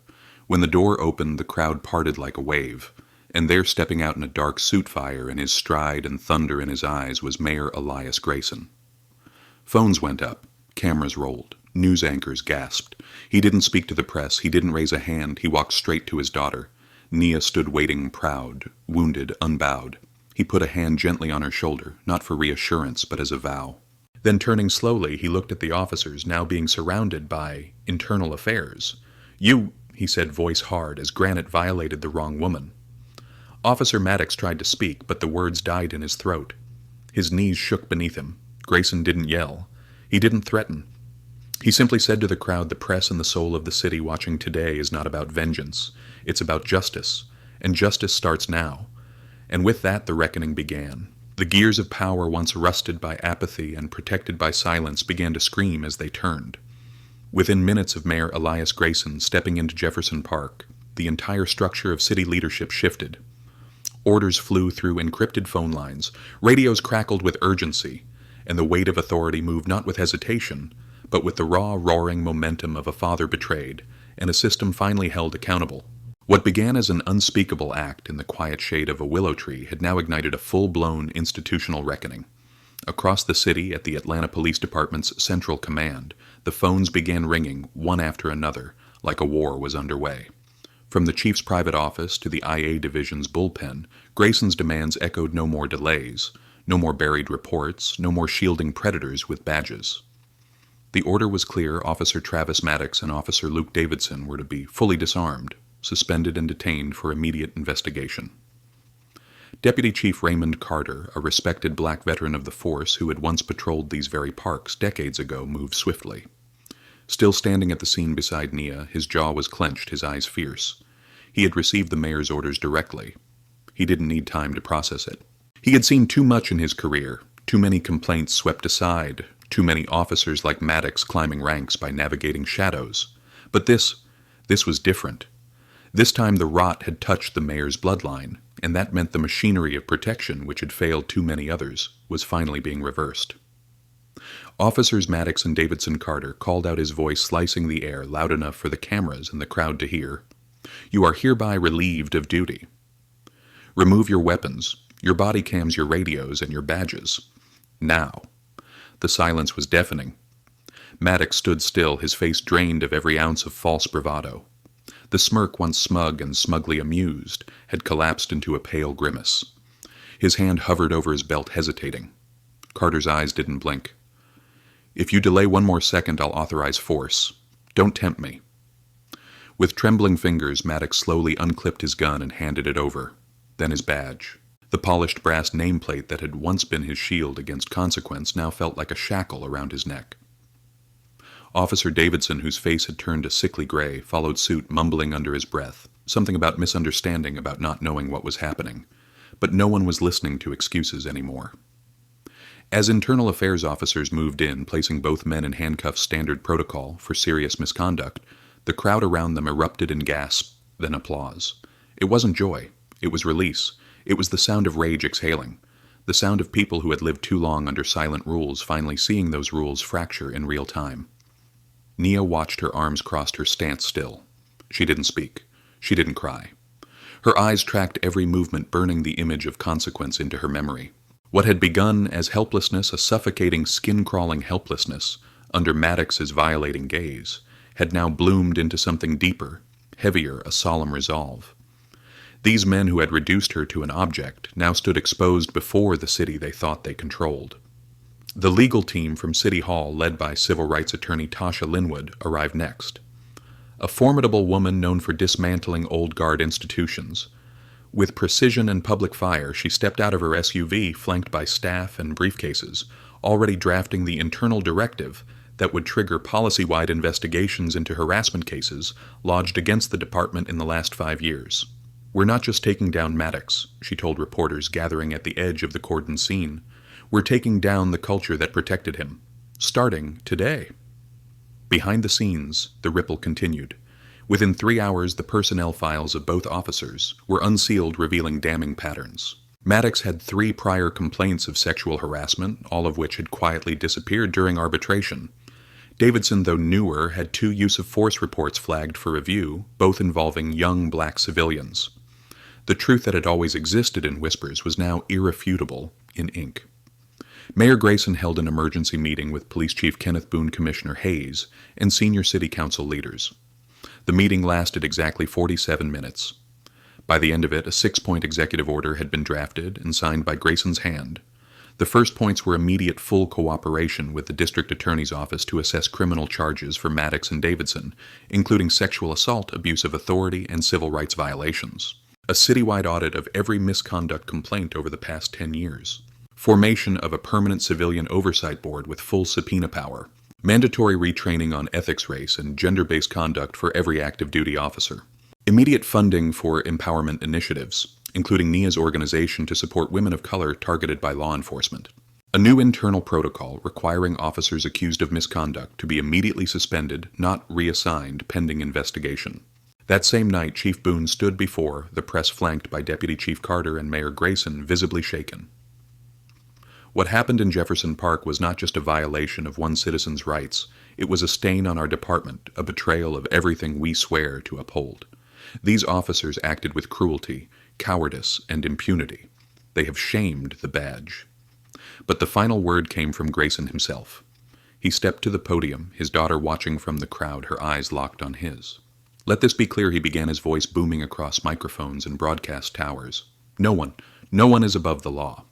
When the door opened, the crowd parted like a wave, and there, stepping out in a dark suit fire and his stride and thunder in his eyes, was Mayor Elias Grayson. Phones went up, cameras rolled, news anchors gasped. He didn't speak to the press, he didn't raise a hand, he walked straight to his daughter. Nia stood waiting, proud, wounded, unbowed. He put a hand gently on her shoulder, not for reassurance, but as a vow. Then turning slowly, he looked at the officers, now being surrounded by internal affairs. You, he said, voice hard, as granite violated the wrong woman. Officer Maddox tried to speak, but the words died in his throat. His knees shook beneath him. Grayson didn't yell. He didn't threaten. He simply said to the crowd, the press and the soul of the city watching today is not about vengeance. It's about justice. And justice starts now. And with that, the reckoning began. The gears of power, once rusted by apathy and protected by silence, began to scream as they turned. Within minutes of Mayor Elias Grayson stepping into Jefferson Park, the entire structure of city leadership shifted. Orders flew through encrypted phone lines, radios crackled with urgency, and the weight of authority moved not with hesitation, but with the raw, roaring momentum of a father betrayed, and a system finally held accountable. What began as an unspeakable act in the quiet shade of a willow tree had now ignited a full-blown institutional reckoning. Across the city, at the Atlanta Police Department's Central Command, the phones began ringing, one after another, like a war was underway. From the chief's private office to the IA division's bullpen, Grayson's demands echoed no more delays, no more buried reports, no more shielding predators with badges. The order was clear. Officer Travis Maddox and Officer Luke Davidson were to be fully disarmed, suspended and detained for immediate investigation. Deputy Chief Raymond Carter, a respected black veteran of the force who had once patrolled these very parks decades ago, moved swiftly. Still standing at the scene beside Nia, his jaw was clenched, his eyes fierce. He had received the mayor's orders directly. He didn't need time to process it. He had seen too much in his career, too many complaints swept aside, too many officers like Maddox climbing ranks by navigating shadows. But this was different. This time the rot had touched the mayor's bloodline, and that meant the machinery of protection, which had failed too many others, was finally being reversed. Officers Maddox and Davidson Carter called out, his voice slicing the air loud enough for the cameras and the crowd to hear. "You are hereby relieved of duty. Remove your weapons, your body cams, your radios, and your badges. Now." The silence was deafening. Maddox stood still, his face drained of every ounce of false bravado. The smirk, once smug and smugly amused, had collapsed into a pale grimace. His hand hovered over his belt, hesitating. Carter's eyes didn't blink. "If you delay one more second, I'll authorize force. Don't tempt me." With trembling fingers, Maddox slowly unclipped his gun and handed it over, then his badge. The polished brass nameplate that had once been his shield against consequence now felt like a shackle around his neck. Officer Davidson, whose face had turned a sickly gray, followed suit, mumbling under his breath, something about misunderstanding, about not knowing what was happening. But no one was listening to excuses anymore. As internal affairs officers moved in, placing both men in handcuffs, standard protocol for serious misconduct, the crowd around them erupted in gasps, then applause. It wasn't joy. It was release. It was the sound of rage exhaling, the sound of people who had lived too long under silent rules finally seeing those rules fracture in real time. Nia watched, her arms crossed, her stance still. She didn't speak. She didn't cry. Her eyes tracked every movement, burning the image of consequence into her memory. What had begun as helplessness, a suffocating, skin-crawling helplessness, under Maddox's violating gaze, had now bloomed into something deeper, heavier, a solemn resolve. These men who had reduced her to an object now stood exposed before the city they thought they controlled. The legal team from City Hall, led by civil rights attorney Tasha Linwood, arrived next. A formidable woman known for dismantling old guard institutions. With precision and public fire, she stepped out of her SUV, flanked by staff and briefcases, already drafting the internal directive that would trigger policy-wide investigations into harassment cases lodged against the department in the last 5 years. "We're not just taking down Maddox," she told reporters gathering at the edge of the cordoned scene. "We're taking down the culture that protected him. Starting today." Behind the scenes, the ripple continued. Within 3 hours, the personnel files of both officers were unsealed, revealing damning patterns. Maddox had 3 prior complaints of sexual harassment, all of which had quietly disappeared during arbitration. Davidson, though newer, had 2 use-of-force reports flagged for review, both involving young black civilians. The truth that had always existed in whispers was now irrefutable in ink. Mayor Grayson held an emergency meeting with Police Chief Kenneth Boone, Commissioner Hayes, and senior city council leaders. The meeting lasted exactly 47 minutes. By the end of it, a 6-point executive order had been drafted and signed by Grayson's hand. The first points were immediate full cooperation with the district attorney's office to assess criminal charges for Maddox and Davidson, including sexual assault, abuse of authority, and civil rights violations. A citywide audit of every misconduct complaint over the past 10 years. Formation of a permanent civilian oversight board with full subpoena power. Mandatory retraining on ethics, race, and gender-based conduct for every active duty officer. Immediate funding for empowerment initiatives, including Nia's organization to support women of color targeted by law enforcement. A new internal protocol requiring officers accused of misconduct to be immediately suspended, not reassigned, pending investigation. That same night, Chief Boone stood before the press flanked by Deputy Chief Carter and Mayor Grayson, visibly shaken. What happened in Jefferson Park was not just a violation of one citizen's rights. It was a stain on our department, a betrayal of everything we swear to uphold. These officers acted with cruelty, cowardice, and impunity. They have shamed the badge. But the final word came from Grayson himself. He stepped to the podium, his daughter watching from the crowd, her eyes locked on his. Let this be clear, he began, his voice booming across microphones and broadcast towers. No one is above the law.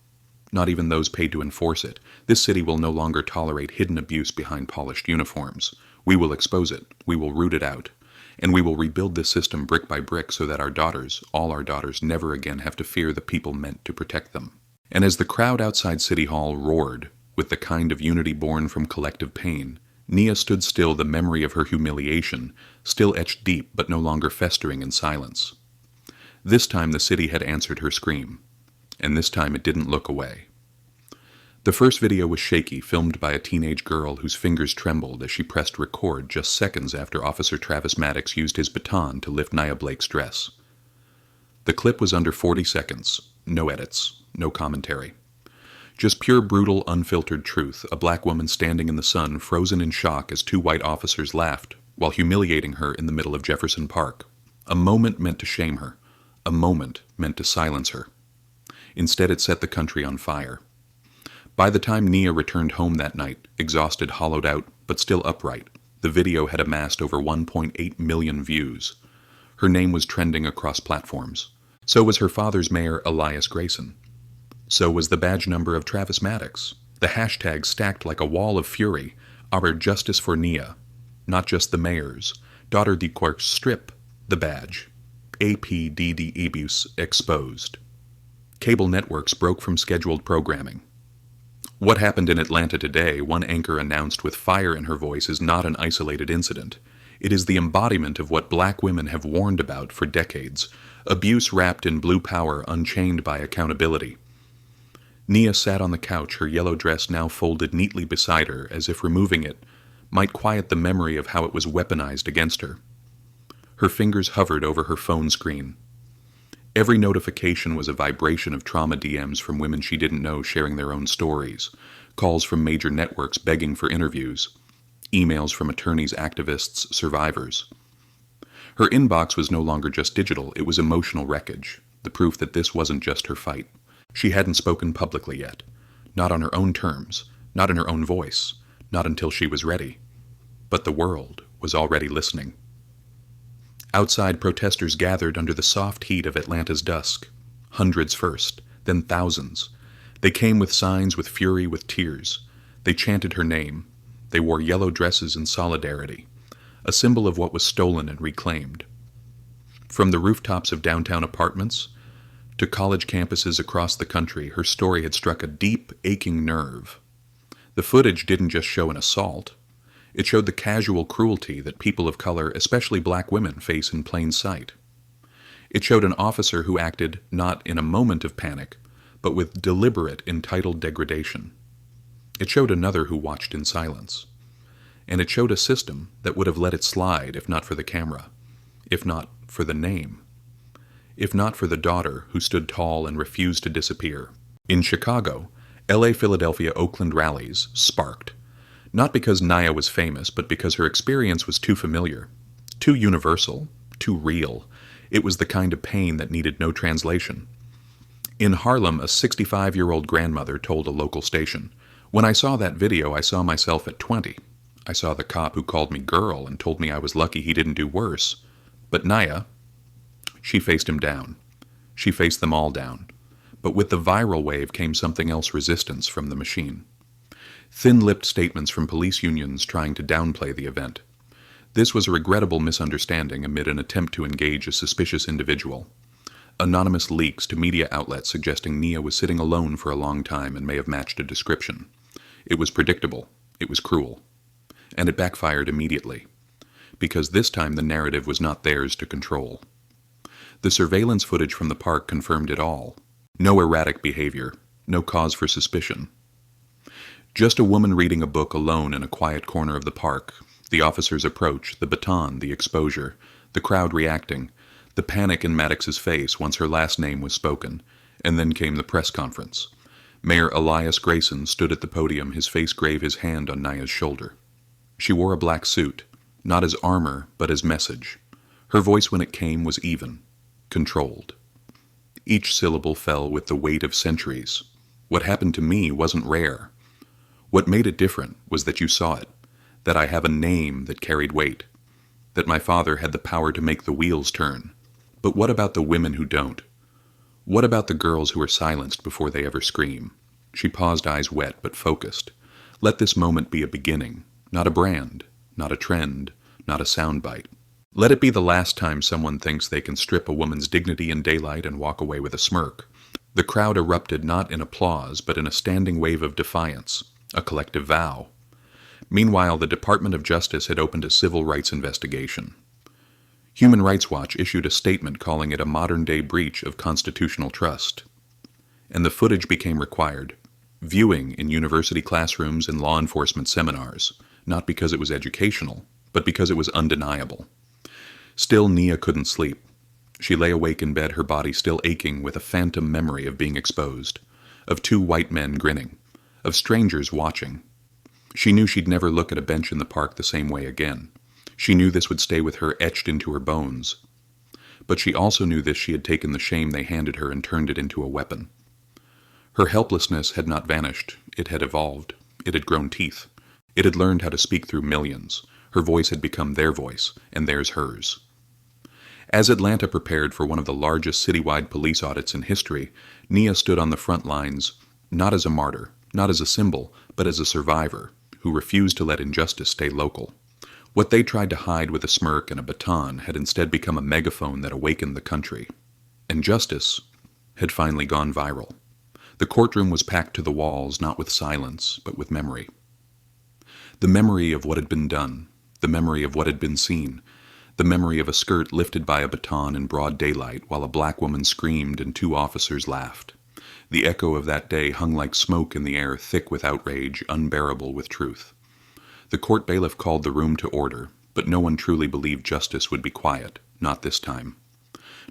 Not even those paid to enforce it. This city will no longer tolerate hidden abuse behind polished uniforms. We will expose it. We will root it out. And we will rebuild this system brick by brick so that our daughters, all our daughters, never again have to fear the people meant to protect them. And as the crowd outside City Hall roared, with the kind of unity born from collective pain, Nia stood still, the memory of her humiliation, still etched deep but no longer festering in silence. This time the city had answered her scream, and this time it didn't look away. The first video was shaky, filmed by a teenage girl whose fingers trembled as she pressed record just seconds after Officer Travis Maddox used his baton to lift Nia Blake's dress. The clip was under 40 seconds, no edits, no commentary. Just pure, brutal, unfiltered truth, a black woman standing in the sun, frozen in shock as two white officers laughed, while humiliating her in the middle of Jefferson Park. A moment meant to shame her, a moment meant to silence her. Instead, it set the country on fire. By the time Nia returned home that night, exhausted, hollowed out, but still upright, the video had amassed over 1.8 million views. Her name was trending across platforms. So was her father's mayor, Elias Grayson. So was the badge number of Travis Maddox. The hashtag stacked like a wall of fury. Our justice for Nia. Not just the mayor's. Daughter de Quirk's strip. The badge. APDD abuse exposed. Cable networks broke from scheduled programming. What happened in Atlanta today, one anchor announced with fire in her voice, is not an isolated incident. It is the embodiment of what black women have warned about for decades. Abuse wrapped in blue power, unchained by accountability. Nia sat on the couch, her yellow dress now folded neatly beside her, as if removing it might quiet the memory of how it was weaponized against her. Her fingers hovered over her phone screen. Every notification was a vibration of trauma DMs from women she didn't know sharing their own stories, calls from major networks begging for interviews, emails from attorneys, activists, survivors. Her inbox was no longer just digital, it was emotional wreckage, the proof that this wasn't just her fight. She hadn't spoken publicly yet, not on her own terms, not in her own voice, not until she was ready. But the world was already listening. Outside, protesters gathered under the soft heat of Atlanta's dusk. Hundreds first, then thousands. They came with signs, with fury, with tears. They chanted her name. They wore yellow dresses in solidarity, a symbol of what was stolen and reclaimed. From the rooftops of downtown apartments to college campuses across the country, her story had struck a deep, aching nerve. The footage didn't just show an assault. It showed the casual cruelty that people of color, especially black women, face in plain sight. It showed an officer who acted not in a moment of panic, but with deliberate, entitled degradation. It showed another who watched in silence. And it showed a system that would have let it slide if not for the camera, if not for the name, if not for the daughter who stood tall and refused to disappear. In Chicago, LA, Philadelphia, Oakland rallies sparked. Not because Nia was famous, but because her experience was too familiar, too universal, too real. It was the kind of pain that needed no translation. In Harlem, a 65-year-old grandmother told a local station, "When I saw that video, I saw myself at 20. I saw the cop who called me girl and told me I was lucky he didn't do worse. But Nia, she faced him down. She faced them all down. But with the viral wave came something else, resistance from the machine. Thin-lipped statements from police unions trying to downplay the event. This was a regrettable misunderstanding amid an attempt to engage a suspicious individual. Anonymous leaks to media outlets suggesting Nia was sitting alone for a long time and may have matched a description. It was predictable. It was cruel. And it backfired immediately. Because this time the narrative was not theirs to control. The surveillance footage from the park confirmed it all. No erratic behavior. No cause for suspicion. Just a woman reading a book alone in a quiet corner of the park. The officer's approach, the baton, the exposure, the crowd reacting, the panic in Maddox's face once her last name was spoken, and then came the press conference. Mayor Elias Grayson stood at the podium, his face grave, his hand on Nia's shoulder. She wore a black suit, not as armor, but as message. Her voice when it came was even, controlled. Each syllable fell with the weight of centuries. What happened to me wasn't rare. What made it different was that you saw it, that I have a name that carried weight, that my father had the power to make the wheels turn. But what about the women who don't? What about the girls who are silenced before they ever scream? She paused, eyes wet but focused. Let this moment be a beginning, not a brand, not a trend, not a soundbite. Let it be the last time someone thinks they can strip a woman's dignity in daylight and walk away with a smirk. The crowd erupted not in applause, but in a standing wave of defiance, a collective vow. Meanwhile, the Department of Justice had opened a civil rights investigation. Human Rights Watch issued a statement calling it a modern-day breach of constitutional trust. And the footage became required, viewing in university classrooms and law enforcement seminars, not because it was educational, but because it was undeniable. Still, Nia couldn't sleep. She lay awake in bed, her body still aching with a phantom memory of being exposed, of two white men grinning, of strangers watching. She knew she'd never look at a bench in the park the same way again. She knew this would stay with her etched into her bones. But she also knew this: she had taken the shame they handed her and turned it into a weapon. Her helplessness had not vanished. It had evolved. It had grown teeth. It had learned how to speak through millions. Her voice had become their voice, and theirs hers. As Atlanta prepared for one of the largest citywide police audits in history, Nia stood on the front lines, not as a martyr, not as a symbol, but as a survivor who refused to let injustice stay local. What they tried to hide with a smirk and a baton had instead become a megaphone that awakened the country. And justice had finally gone viral. The courtroom was packed to the walls, not with silence, but with memory. The memory of what had been done, the memory of what had been seen, the memory of a skirt lifted by a baton in broad daylight while a black woman screamed and two officers laughed. The echo of that day hung like smoke in the air, thick with outrage, unbearable with truth. The court bailiff called the room to order, but no one truly believed justice would be quiet, not this time.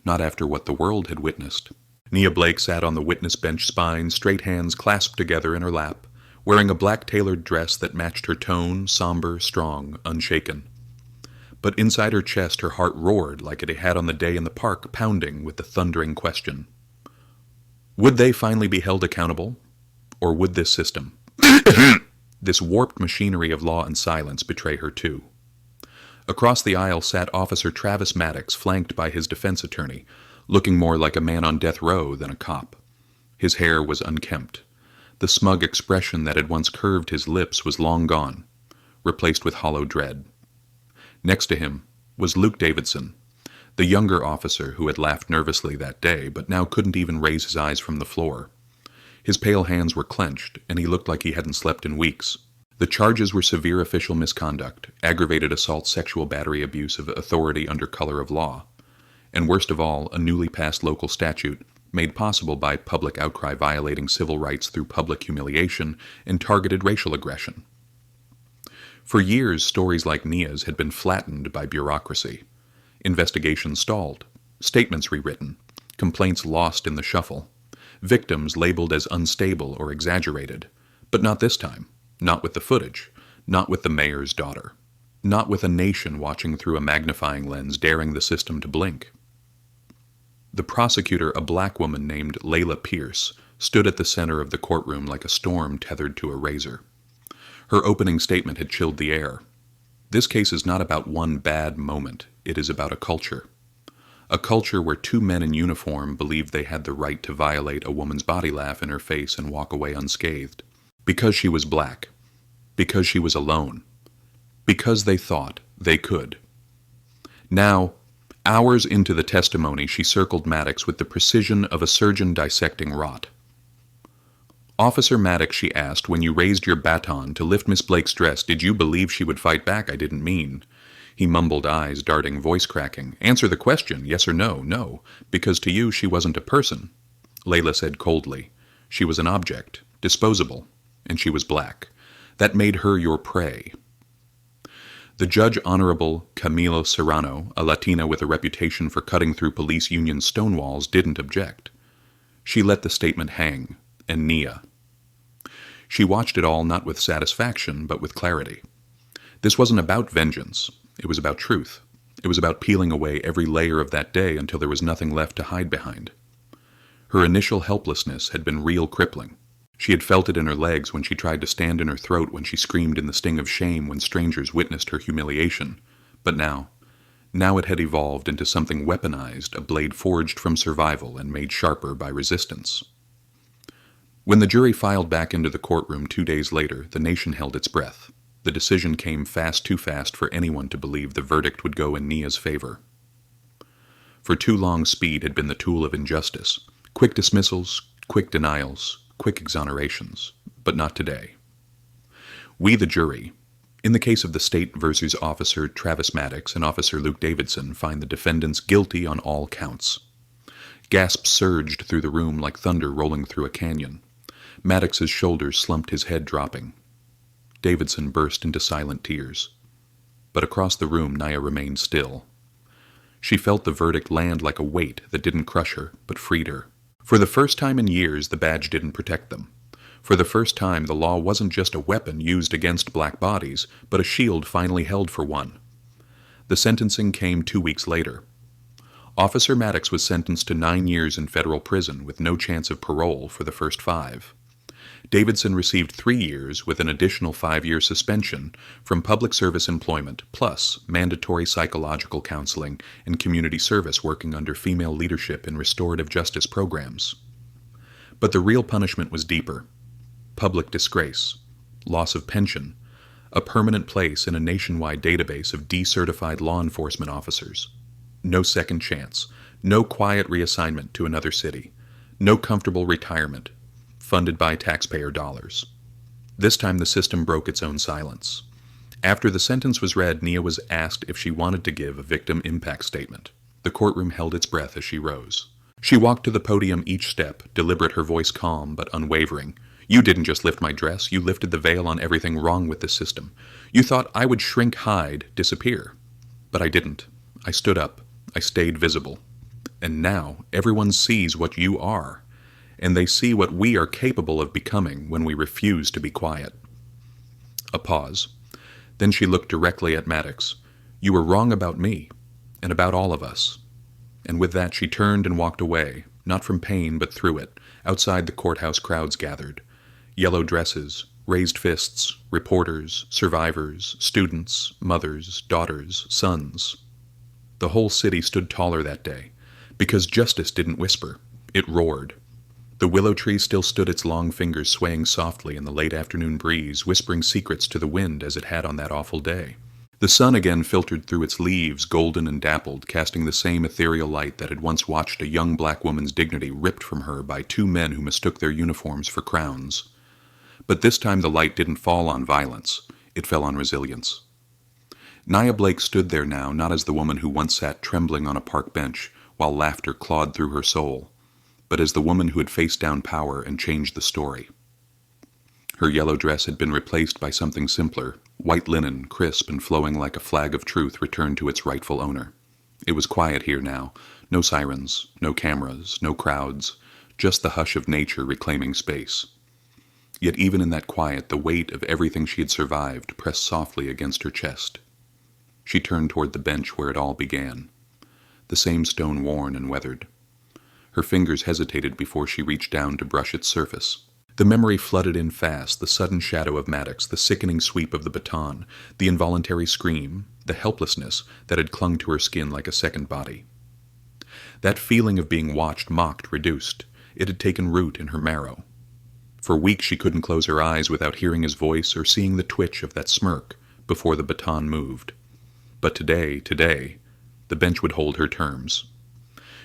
Not after what the world had witnessed. Nia Blake sat on the witness bench, spine, straight hands clasped together in her lap, wearing a black tailored dress that matched her tone, somber, strong, unshaken. But inside her chest her heart roared like it had on the day in the park, pounding with the thundering question. Would they finally be held accountable? Or would this system, this warped machinery of law and silence, betray her too? Across the aisle sat Officer Travis Maddox, flanked by his defense attorney, looking more like a man on death row than a cop. His hair was unkempt. The smug expression that had once curved his lips was long gone, replaced with hollow dread. Next to him was Luke Davidson, the younger officer who had laughed nervously that day, but now couldn't even raise his eyes from the floor. His pale hands were clenched, and he looked like he hadn't slept in weeks. The charges were severe official misconduct, aggravated assault, sexual battery, abuse of authority under color of law, and worst of all, a newly passed local statute made possible by public outcry violating civil rights through public humiliation and targeted racial aggression. For years, stories like Nia's had been flattened by bureaucracy. Investigations stalled, statements rewritten, complaints lost in the shuffle, victims labeled as unstable or exaggerated. But not this time. Not with the footage. Not with the mayor's daughter. Not with a nation watching through a magnifying lens, daring the system to blink. The prosecutor, a black woman named Layla Pierce, stood at the center of the courtroom like a storm tethered to a razor. Her opening statement had chilled the air. This case is not about one bad moment. It is about a culture. A culture where two men in uniform believed they had the right to violate a woman's body, laugh in her face, and walk away unscathed. Because she was black. Because she was alone. Because they thought they could. Now, hours into the testimony, she circled Maddox with the precision of a surgeon dissecting rot. "Officer Maddox," she asked, "when you raised your baton to lift Miss Blake's dress, did you believe she would fight back? I didn't mean." He mumbled, eyes darting, voice cracking. "Answer the question, yes or no." "No, because to you she wasn't a person." Layla said coldly. "She was an object, disposable, and she was black. That made her your prey." The judge, Honorable Camilo Serrano, a Latina with a reputation for cutting through police union stonewalls, didn't object. She let the statement hang, and Nia. She watched it all not with satisfaction, but with clarity. This wasn't about vengeance. It was about truth. It was about peeling away every layer of that day until there was nothing left to hide behind. Her initial helplessness had been real crippling. She had felt it in her legs when she tried to stand in her throat, when she screamed in the sting of shame when strangers witnessed her humiliation. But now it had evolved into something weaponized, a blade forged from survival and made sharper by resistance. When the jury filed back into the courtroom 2 days later, the nation held its breath. The decision came too fast for anyone to believe the verdict would go in Nia's favor. For too long, speed had been the tool of injustice. Quick dismissals, quick denials, quick exonerations, but not today. We, the jury, in the case of the state versus Officer Travis Maddox and Officer Luke Davidson, find the defendants guilty on all counts. Gasps surged through the room like thunder rolling through a canyon. Maddox's shoulders slumped, his head dropping. Davidson burst into silent tears. But across the room, Nia remained still. She felt the verdict land like a weight that didn't crush her, but freed her. For the first time in years, the badge didn't protect them. For the first time, the law wasn't just a weapon used against black bodies, but a shield finally held for one. The sentencing came 2 weeks later. Officer Maddox was sentenced to 9 years in federal prison with no chance of parole for the first 5. Davidson received 3 years with an additional 5-year suspension from public service employment, plus mandatory psychological counseling and community service working under female leadership in restorative justice programs. But the real punishment was deeper. Public disgrace, loss of pension, a permanent place in a nationwide database of decertified law enforcement officers. No second chance, no quiet reassignment to another city, no comfortable retirement, funded by taxpayer dollars. This time the system broke its own silence. After the sentence was read, Nia was asked if she wanted to give a victim impact statement. The courtroom held its breath as she rose. She walked to the podium each step, deliberate, her voice calm but unwavering. You didn't just lift my dress, you lifted the veil on everything wrong with this system. You thought I would shrink, hide, disappear. But I didn't. I stood up. I stayed visible. And now everyone sees what you are. And they see what we are capable of becoming when we refuse to be quiet. A pause. Then she looked directly at Maddox. You were wrong about me, and about all of us. And with that she turned and walked away, not from pain but through it. Outside the courthouse, crowds gathered. Yellow dresses, raised fists, reporters, survivors, students, mothers, daughters, sons. The whole city stood taller that day, because justice didn't whisper, it roared. The willow tree still stood, its long fingers swaying softly in the late afternoon breeze, whispering secrets to the wind as it had on that awful day. The sun again filtered through its leaves, golden and dappled, casting the same ethereal light that had once watched a young black woman's dignity ripped from her by 2 men who mistook their uniforms for crowns. But this time the light didn't fall on violence, it fell on resilience. Nia Blake stood there now, not as the woman who once sat trembling on a park bench while laughter clawed through her soul, but as the woman who had faced down power and changed the story. Her yellow dress had been replaced by something simpler, white linen, crisp and flowing like a flag of truth returned to its rightful owner. It was quiet here now, no sirens, no cameras, no crowds, just the hush of nature reclaiming space. Yet even in that quiet, the weight of everything she had survived pressed softly against her chest. She turned toward the bench where it all began, the same stone worn and weathered. Her fingers hesitated before she reached down to brush its surface. The memory flooded in fast, the sudden shadow of Maddox, the sickening sweep of the baton, the involuntary scream, the helplessness that had clung to her skin like a second body. That feeling of being watched, mocked, reduced, it had taken root in her marrow. For weeks she couldn't close her eyes without hearing his voice or seeing the twitch of that smirk before the baton moved. But today, the bench would hold her terms.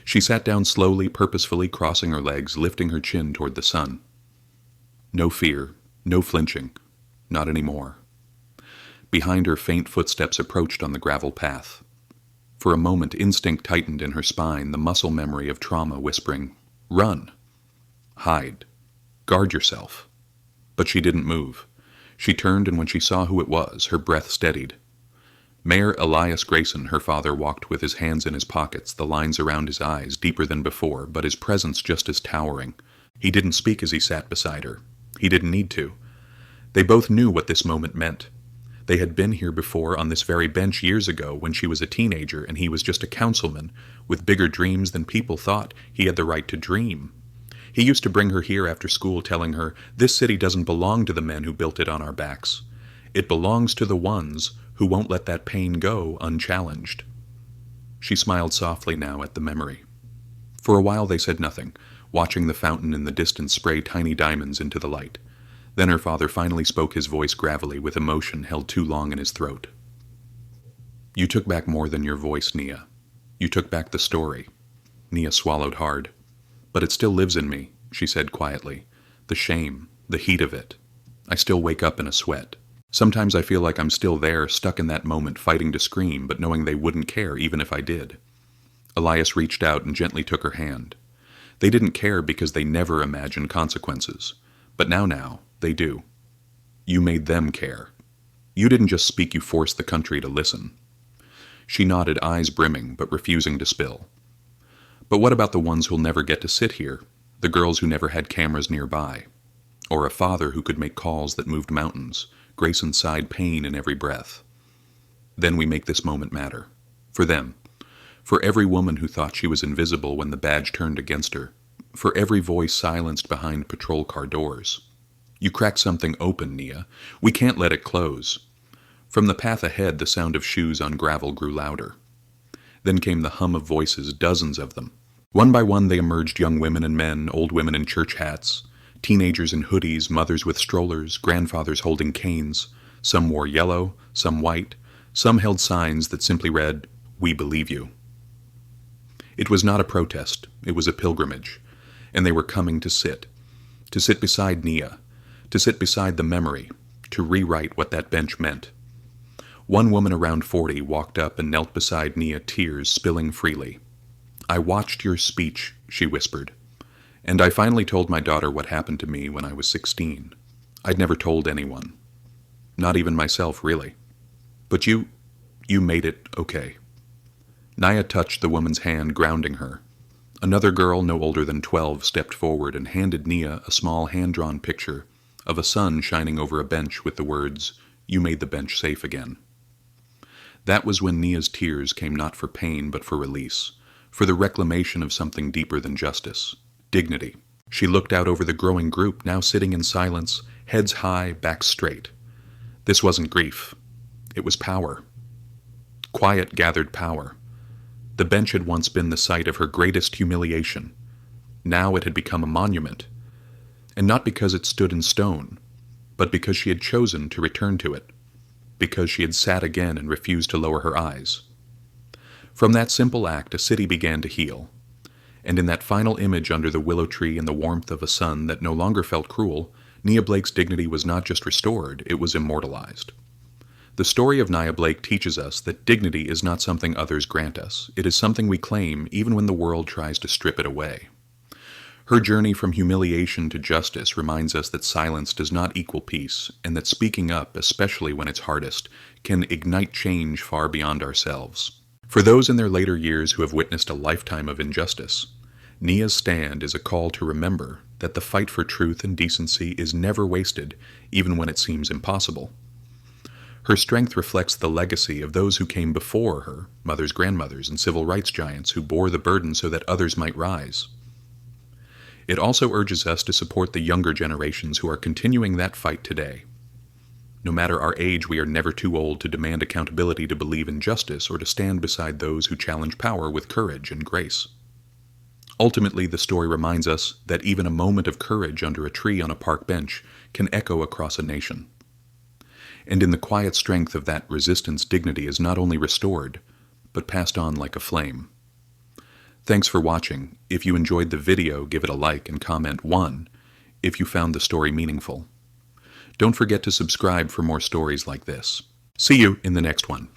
She sat down slowly, purposefully crossing her legs, lifting her chin toward the sun. No fear, no flinching, not anymore. Behind her, faint footsteps approached on the gravel path. For a moment, instinct tightened in her spine, the muscle memory of trauma whispering, "Run! Hide! Guard yourself!" But she didn't move. She turned, and when she saw who it was, her breath steadied. Mayor Elias Grayson, her father, walked with his hands in his pockets, the lines around his eyes deeper than before, but his presence just as towering. He didn't speak as he sat beside her. He didn't need to. They both knew what this moment meant. They had been here before on this very bench years ago when she was a teenager and he was just a councilman with bigger dreams than people thought he had the right to dream. He used to bring her here after school telling her, "This city doesn't belong to the men who built it on our backs. It belongs to the ones who won't let that pain go unchallenged." She smiled softly now at the memory. For a while they said nothing, watching the fountain in the distance spray tiny diamonds into the light. Then her father finally spoke, his voice gravelly, with emotion held too long in his throat. "You took back more than your voice, Nia. You took back the story." Nia swallowed hard. "But it still lives in me," she said quietly. "The shame, the heat of it. I still wake up in a sweat. Sometimes I feel like I'm still there, stuck in that moment, fighting to scream, but knowing they wouldn't care even if I did." Elias reached out and gently took her hand. They didn't care because they never imagined consequences. But now, they do. You made them care. You didn't just speak, you forced the country to listen. She nodded, eyes brimming, but refusing to spill. "But what about the ones who'll never get to sit here? The girls who never had cameras nearby? Or a father who could make calls that moved mountains?" Grayson sighed, pain in every breath. "Then we make this moment matter. For them. For every woman who thought she was invisible when the badge turned against her. For every voice silenced behind patrol car doors. You cracked something open, Nia. We can't let it close." From the path ahead, the sound of shoes on gravel grew louder. Then came the hum of voices, dozens of them. One by one they emerged, young women and men, old women in church hats, teenagers in hoodies, mothers with strollers, grandfathers holding canes. Some wore yellow, some white. Some held signs that simply read, "We believe you." It was not a protest, it was a pilgrimage. And they were coming to sit beside Nia, to sit beside the memory, to rewrite what that bench meant. One woman around 40 walked up and knelt beside Nia, tears spilling freely. "I watched your speech," she whispered, "and I finally told my daughter what happened to me when I was 16. I'd never told anyone. Not even myself, really. But you made it okay." Nia touched the woman's hand, grounding her. Another girl, no older than 12, stepped forward and handed Nia a small hand-drawn picture of a sun shining over a bench with the words, "You made the bench safe again." That was when Nia's tears came not for pain but for release, for the reclamation of something deeper than justice, dignity. She looked out over the growing group, now sitting in silence, heads high, backs straight. This wasn't grief. It was power. Quiet, gathered power. The bench had once been the site of her greatest humiliation. Now it had become a monument. And not because it stood in stone, but because she had chosen to return to it. Because she had sat again and refused to lower her eyes. From that simple act, a city began to heal. And in that final image under the willow tree in the warmth of a sun that no longer felt cruel, Nia Blake's dignity was not just restored, it was immortalized. The story of Nia Blake teaches us that dignity is not something others grant us. It is something we claim even when the world tries to strip it away. Her journey from humiliation to justice reminds us that silence does not equal peace, and that speaking up, especially when it's hardest, can ignite change far beyond ourselves. For those in their later years who have witnessed a lifetime of injustice, Nia's stand is a call to remember that the fight for truth and decency is never wasted, even when it seems impossible. Her strength reflects the legacy of those who came before her, mothers, grandmothers, and civil rights giants who bore the burden so that others might rise. It also urges us to support the younger generations who are continuing that fight today. No matter our age, we are never too old to demand accountability, to believe in justice, or to stand beside those who challenge power with courage and grace. Ultimately, the story reminds us that even a moment of courage under a tree on a park bench can echo across a nation. And in the quiet strength of that resistance, dignity is not only restored, but passed on like a flame. Thanks for watching. If you enjoyed the video, give it a like and comment 1 if you found the story meaningful. Don't forget to subscribe for more stories like this. See you in the next one.